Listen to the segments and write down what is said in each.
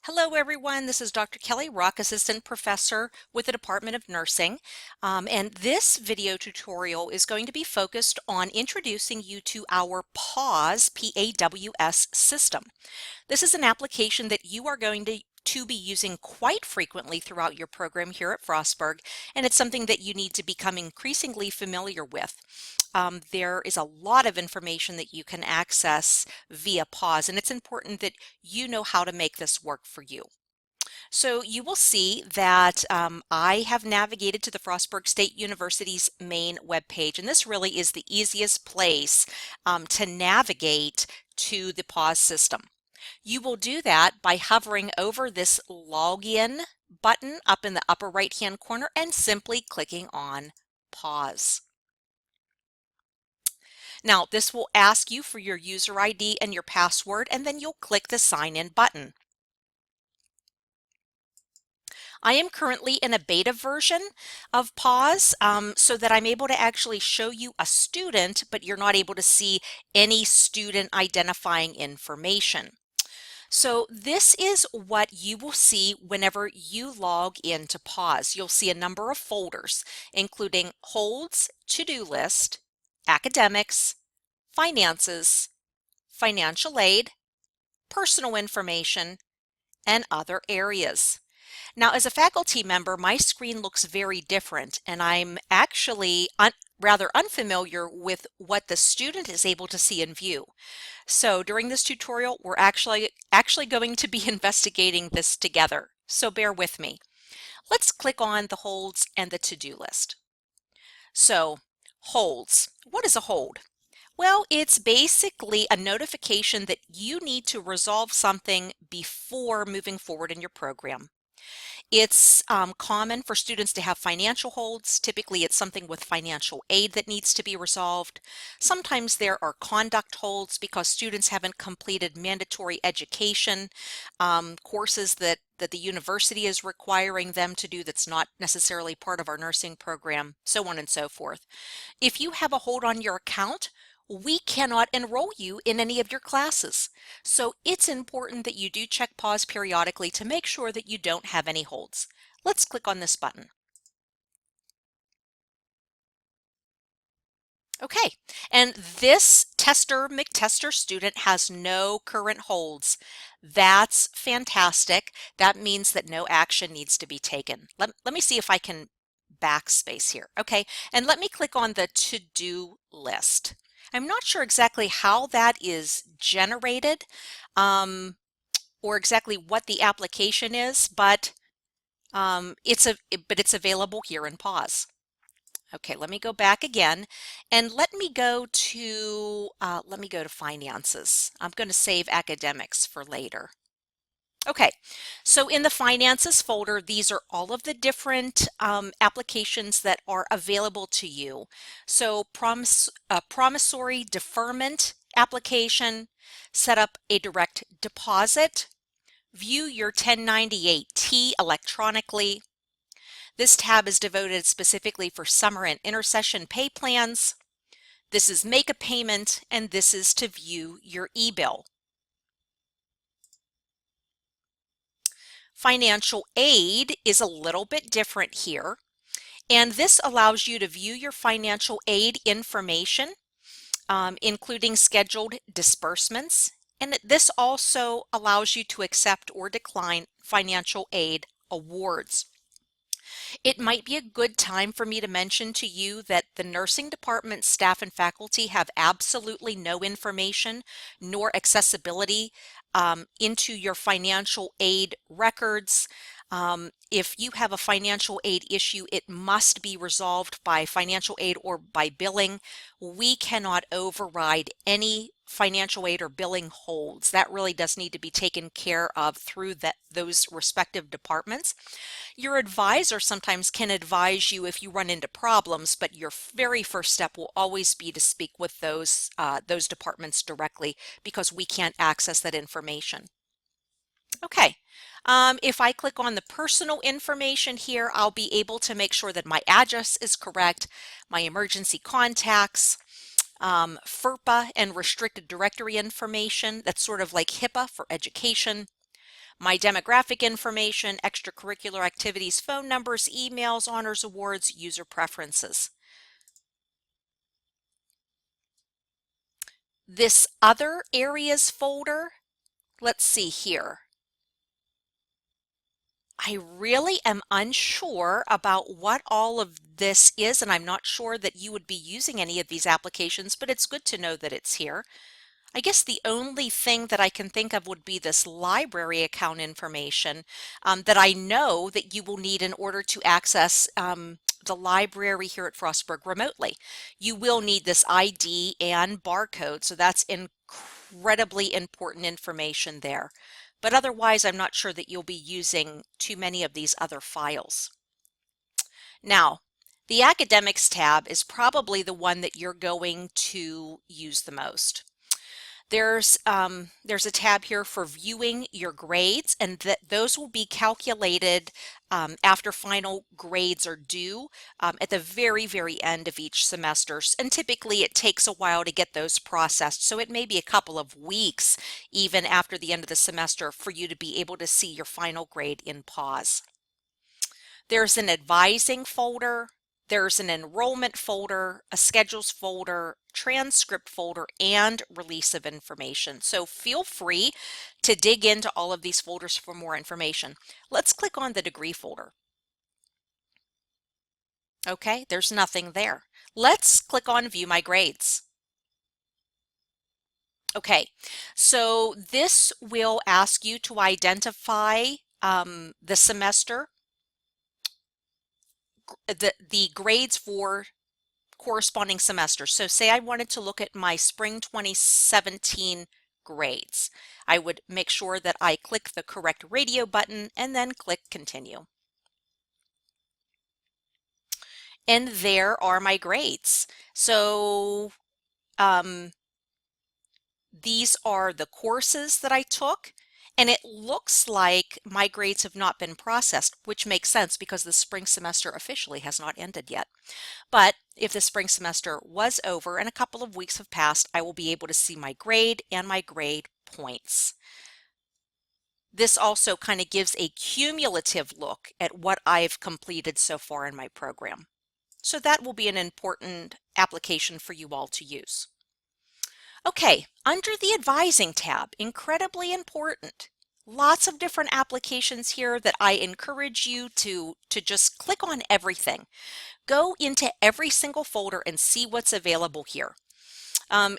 Hello, everyone. This is Dr. Kelly Ruck, Assistant Professor with the Department of Nursing. And this video tutorial is going to be focused on introducing you to our PAWS, P-A-W-S system. This is an application that you are going to be using quite frequently throughout your program here at Frostburg, and it's something that you need to become increasingly familiar with. There is a lot of information that you can access via PAWS, and it's important that you know how to make this work for you. So you will see that I have navigated to the Frostburg State University's main webpage, and this really is the easiest place to navigate to the PAWS system. You will do that by hovering over this login button up in the upper right hand corner and simply clicking on PAWS. Now, this will ask you for your user ID and your password, and then you'll click the sign in button. I am currently in a beta version of PAWS so that I'm able to actually show you a student, but you're not able to see any student identifying information. So this is what you will see whenever you log into PAWS. You'll see a number of folders, including holds, to-do list, academics, finances, financial aid, personal information, and other areas. Now, as a faculty member, my screen looks very different, and I'm actually rather unfamiliar with what the student is able to see and view. So during this tutorial, we're actually going to be investigating this together. So bear with me. Let's click on the holds and the to-do list. So holds. What is a hold? Well, it's basically a notification that you need to resolve something before moving forward in your program. It's common for students to have financial holds. Typically, it's something with financial aid that needs to be resolved. Sometimes there are conduct holds because students haven't completed mandatory education courses that the university is requiring them to do that's not necessarily part of our nursing program, so on and so forth. If you have a hold on your account, we cannot enroll you in any of your classes. So it's important that you do check PAWS periodically to make sure that you don't have any holds. Let's click on this button. Okay, and this McTester student has no current holds. That's fantastic. That means that no action needs to be taken. Let me see if I can backspace here. Okay, and let me click on the to-do list. I'm not sure exactly how that is generated or exactly what the application is, but it's available here in PAWS. Okay, let me go back again and let me go to finances. I'm going to save academics for later. Okay, so in the finances folder, these are all of the different applications that are available to you. So promissory deferment application, set up a direct deposit, view your 1098-T electronically. This tab is devoted specifically for summer and intersession pay plans. This is make a payment, and this is to view your e-bill. Financial aid is a little bit different here, and this allows you to view your financial aid information, including scheduled disbursements, and this also allows you to accept or decline financial aid awards. It might be a good time for me to mention to you that the nursing department staff and faculty have absolutely no information nor accessibility into your financial aid records. If you have a financial aid issue, it must be resolved by financial aid or by billing. We cannot override any financial aid or billing holds. That really does need to be taken care of through those respective departments. Your advisor sometimes can advise you if you run into problems, but your very first step will always be to speak with those departments directly because we can't access that information. Okay, if I click on the personal information here, I'll be able to make sure that my address is correct, my emergency contacts, FERPA and restricted directory information, that's sort of like HIPAA for education, my demographic information, extracurricular activities, phone numbers, emails, honors, awards, user preferences. This other areas folder, let's see here. I really am unsure about what all of this is, and I'm not sure that you would be using any of these applications, but it's good to know that it's here. I guess the only thing that I can think of would be this library account information that I know that you will need in order to access the library here at Frostburg remotely. You will need this ID and barcode, so that's incredibly important information there. But otherwise, I'm not sure that you'll be using too many of these other files. Now, the Academics tab is probably the one that you're going to use the most. There's a tab here for viewing your grades, and those will be calculated after final grades are due at the very, very end of each semester. And typically it takes a while to get those processed. So it may be a couple of weeks even after the end of the semester for you to be able to see your final grade in PAWS. There's an advising folder. There's an enrollment folder, a schedules folder, transcript folder, and release of information. So feel free to dig into all of these folders for more information. Let's click on the degree folder. Okay, there's nothing there. Let's click on View My Grades. Okay, so this will ask you to identify the semester, the grades for corresponding semester. So say I wanted to look at my spring 2017 grades. I would make sure that I click the correct radio button and then click continue. And there are my grades. So these are the courses that I took. And it looks like my grades have not been processed, which makes sense because the spring semester officially has not ended yet. But if the spring semester was over and a couple of weeks have passed, I will be able to see my grade and my grade points. This also kind of gives a cumulative look at what I've completed so far in my program. So that will be an important application for you all to use. Okay, under the Advising tab, incredibly important. Lots of different applications here that I encourage you to just click on everything. Go into every single folder and see what's available here.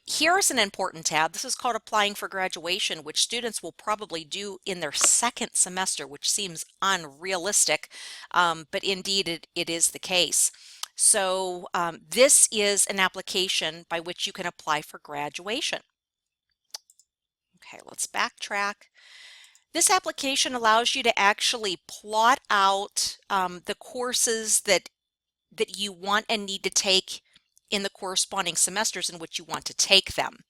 Here's an important tab. This is called Applying for Graduation, which students will probably do in their second semester, which seems unrealistic, but indeed it is the case. So this is an application by which you can apply for graduation. Okay, let's backtrack. This application allows you to actually plot out the courses that you want and need to take in the corresponding semesters in which you want to take them.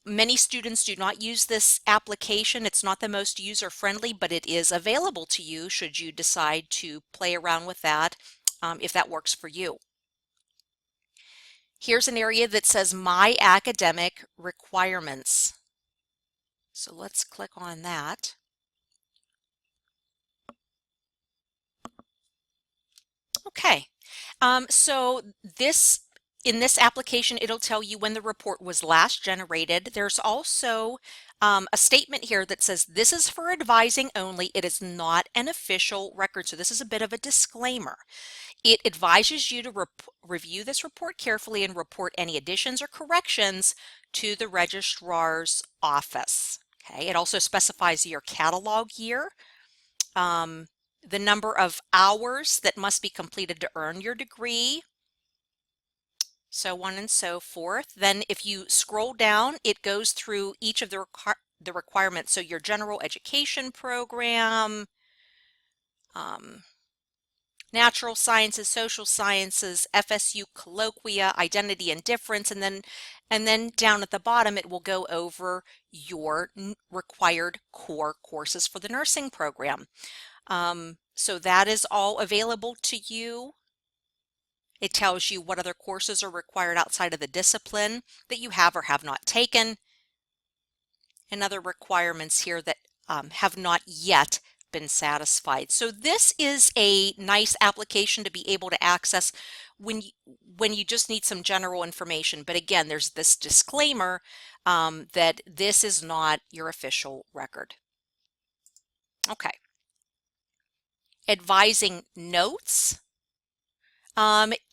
Many students do not use this application. It's not the most user-friendly, but it is available to you should you decide to play around with that if that works for you. Here's an area that says My Academic Requirements. So let's click on that. Okay, so in this application, it'll tell you when the report was last generated. There's also a statement here that says this is for advising only. It is not an official record. So this is a bit of a disclaimer. It advises you to review this report carefully and report any additions or corrections to the registrar's office. Okay, it also specifies your catalog year, the number of hours that must be completed to earn your degree, so on and so forth. Then if you scroll down, it goes through each of the requirements. So your general education program, natural sciences, social sciences, FSU colloquia, identity and difference, and then down at the bottom it will go over your required core courses for the nursing program. So that is all available to you. It tells you what other courses are required outside of the discipline that you have or have not taken, and other requirements here that have not yet been satisfied. So this is a nice application to be able to access when you just need some general information. But again, there's this disclaimer that this is not your official record. Okay. Advising notes.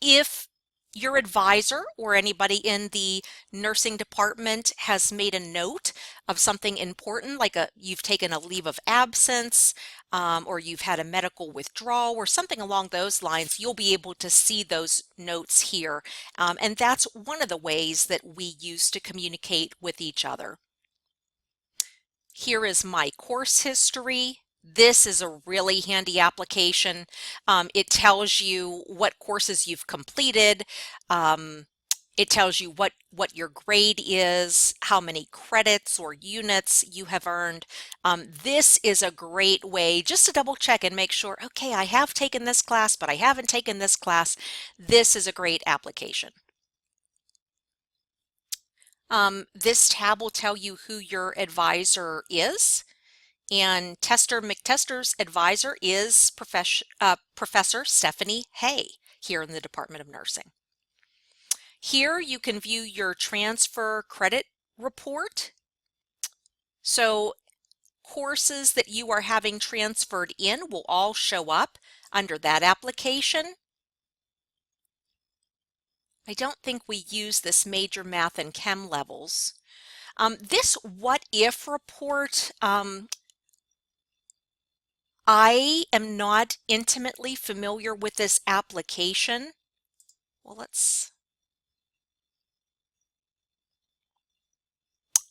If your advisor or anybody in the nursing department has made a note of something important, like you've taken a leave of absence, or you've had a medical withdrawal or something along those lines, you'll be able to see those notes here. And that's one of the ways that we use to communicate with each other. Here is my course history. This is a really handy application. It tells you what courses you've completed. It tells you what your grade is, how many credits or units you have earned. This is a great way just to double check and make sure, okay, I have taken this class, but I haven't taken this class. This is a great application. This tab will tell you who your advisor is. And Tester McTester's advisor is Professor Stephanie Hay here in the Department of Nursing. Here you can view your transfer credit report. So courses that you are having transferred in will all show up under that application. I don't think we use this major math and chem levels. This what if report, I am not intimately familiar with this application. Well,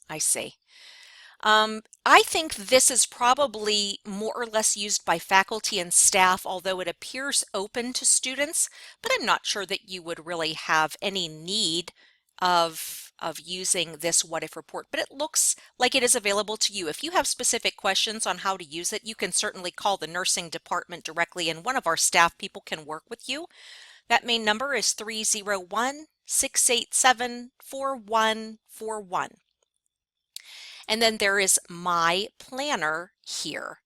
I see. I think this is probably more or less used by faculty and staff, although it appears open to students, but I'm not sure that you would really have any need of using this what if report, but it looks like it is available to you. If you have specific questions on how to use it, you can certainly call the nursing department directly and one of our staff people can work with you. That main number is 301-687-4141. And then there is My Planner here.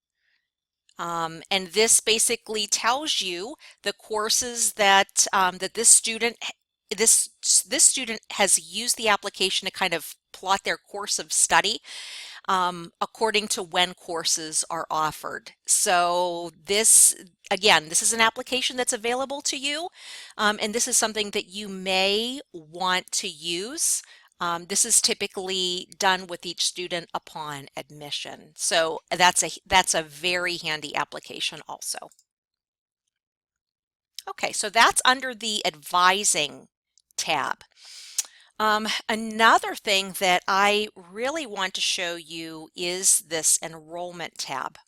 And this basically tells you the courses that that this student has used the application to kind of plot their course of study according to when courses are offered. So this, again, this is an application that's available to you, and this is something that you may want to use. This is typically done with each student upon admission. So that's a very handy application also. Okay, so that's under the advising tab. Another thing that I really want to show you is this enrollment tab.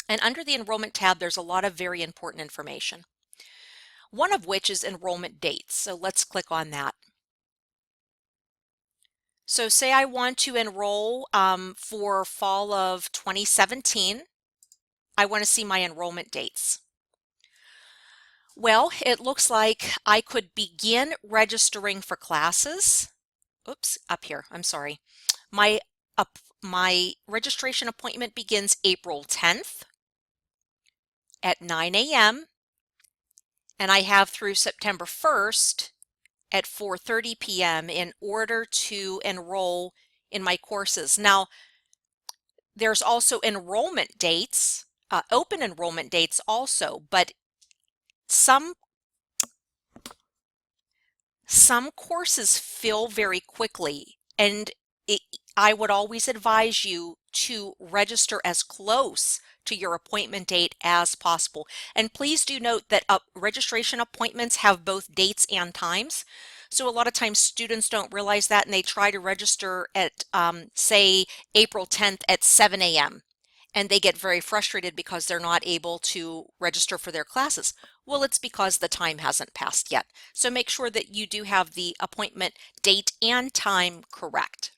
And under the enrollment tab, there's a lot of very important information. One of which is enrollment dates. So let's click on that. So say I want to enroll for fall of 2017. I want to see my enrollment dates. Well, it looks like I could begin registering for classes. Oops, up here, I'm sorry. My registration appointment begins April 10th at 9 a.m. and I have through September 1st at 4:30 p.m. in order to enroll in my courses. Now, there's also enrollment dates, open enrollment dates also, but some courses fill very quickly, and I would always advise you to register as close to your appointment date as possible. And please do note that registration appointments have both dates and times. So a lot of times students don't realize that and they try to register at, say, April 10th at 7 a.m. and they get very frustrated because they're not able to register for their classes. Well, it's because the time hasn't passed yet. So make sure that you do have the appointment date and time correct.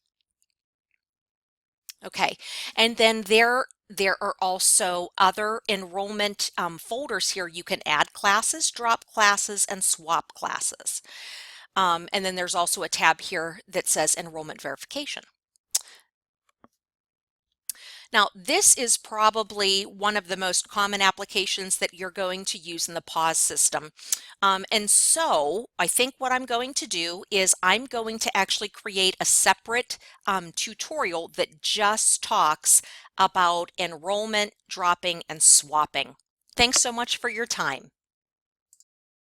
Okay, and then there are also other enrollment folders here. You can add classes, drop classes, and swap classes. And then there's also a tab here that says enrollment verification. Now, this is probably one of the most common applications that you're going to use in the PAWS system. And so I think what I'm going to do is I'm going to actually create a separate tutorial that just talks about enrollment, dropping, and swapping. Thanks so much for your time.